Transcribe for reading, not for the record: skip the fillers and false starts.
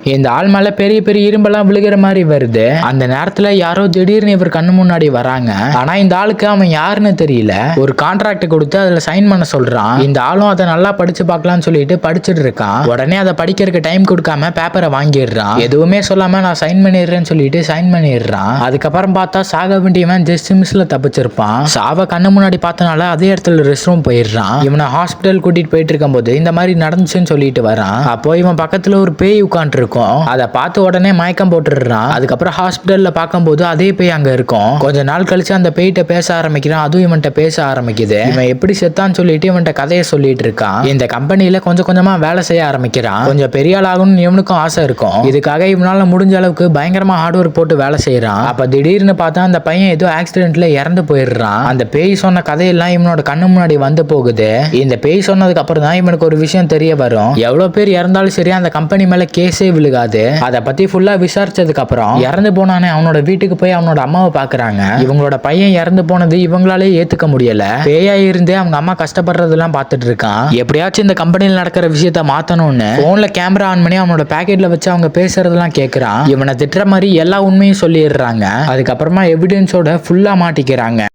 இந்த ஆள் மேல பெரிய பெரிய இரும்பெல்லாம் விழுகிற மாதிரி வருது. அந்த நேரத்துல யாரோ திடீர்னு இவர் கண்ணு முன்னாடி வராங்க. ஆனா இந்த ஆளுக்கு அவன் யாருன்னு தெரியல. ஒரு கான்ட்ராக்ட் கொடுத்து அதுல சைன் பண்ண சொல்றான். இந்த ஆளும் அதை நல்லா படிச்சு பார்க்கலாம்னு சொல்லிட்டு படிச்சுட்டு இருக்கான். உடனே அதை படிக்கிறதுக்கு டைம் கொடுக்காம பேப்பரை வாங்கிடுறான். எதுவுமே சொல்லாம நான் சைன் பண்ணிடுறேன்னு சொல்லிட்டு சைன் பண்ணிடுறான். அதுக்கப்புறம் பார்த்தா சாக வேண்டியவன் ஜஸ்ட் மிஸ்ல தப்பிச்சிருப்பான். சாவ கண்ணு முன்னாடி பார்த்தனால அதே இடத்துல ரெஸ்ட் ரூம் போயிடுறான். இவனை ஹாஸ்பிட்டல் கூட்டிட்டு போயிட்டு இருக்கும் போது இந்த மாதிரி நடந்துச்சுன்னு சொல்லிட்டு வரான். அப்போ இவன் பக்கத்துல ஒரு பேய் உட்காந்து அதை பார்த்து உடனே மயக்கம் போட்டுடுறான். அதுக்கப்புறம் ஹாஸ்பிட்டல்ல பார்க்கும்போது அதே பேய் அங்க இருக்கும். கொஞ்ச நாள் கழிச்சு அந்த பேய்கிட்ட பேச ஆரம்பிக்கிறான். அதுவும் இவன்கிட்ட பேச ஆரம்பிக்குது. இவன் எப்படி செத்தான்னு சொல்லிட்டு இவன்கிட்ட கதையை சொல்லிட்டு இருக்கான். இந்த கம்பெனில கொஞ்சம் கொஞ்சமா வேலை செய்ய ஆரம்பிக்கிறான். கொஞ்சம் பெரிய ஆள் ஆகணும்னு இவனுக்கும் ஆசை இருக்கும். இதுக்காக இவனால முடிஞ்ச அளவுக்கு பயங்கரமா ஹார்ட் ஒர்க் போட்டு வேலை செய்யறான். அப்ப திடீர்னு பார்த்தா அந்த பையன் ஏதோ ஆக்சிடென்ட்ல இறந்து போயிடுறான். அந்த பேய் சொன்ன கதையெல்லாம் இவனோட கண்ணு முன்னாடி வந்து போகுது. இந்த பேய் சொன்னதுக்கு அப்புறம் தான் இவனுக்கு ஒரு விஷயம் தெரிய வரும். எவ்வளவு பேர் இறந்தாலும் சரி அந்த கம்பெனி மேல கேஸே விழுகாது. அதை பத்தி ஃபுல்லா விசாரிச்சதுக்கு அப்புறம் இறந்து போனானே அவனோட வீட்டுக்கு போய் அவனோட அம்மாவை பாக்குறாங்க. இவங்களோட பையன் இறந்து போனது இவங்களாலே ஏத்துக்க முடியல. பேயா இருந்தே அவங்க அம்மா கஷ்டப்படுறதெல்லாம் பார்த்துட்டு இருக்கான். எப்படியாச்சும் இந்த கம்பெனியில் நடக்கிற விஷயத்த மாத்தணும்னு போன்ல கேமரா ஆன் பண்ணி அவனோட பாக்கெட்ல வச்சு அவங்க பேசுறதெல்லாம் கேட்கறான். இவனை திட்டுற மாதிரி எல்லா உண்மையும் சொல்லிடுறாங்க. அதுக்கப்புறமா எவிடன்ஸோட ஃபுல்லா மாட்டிக்கிறாங்க.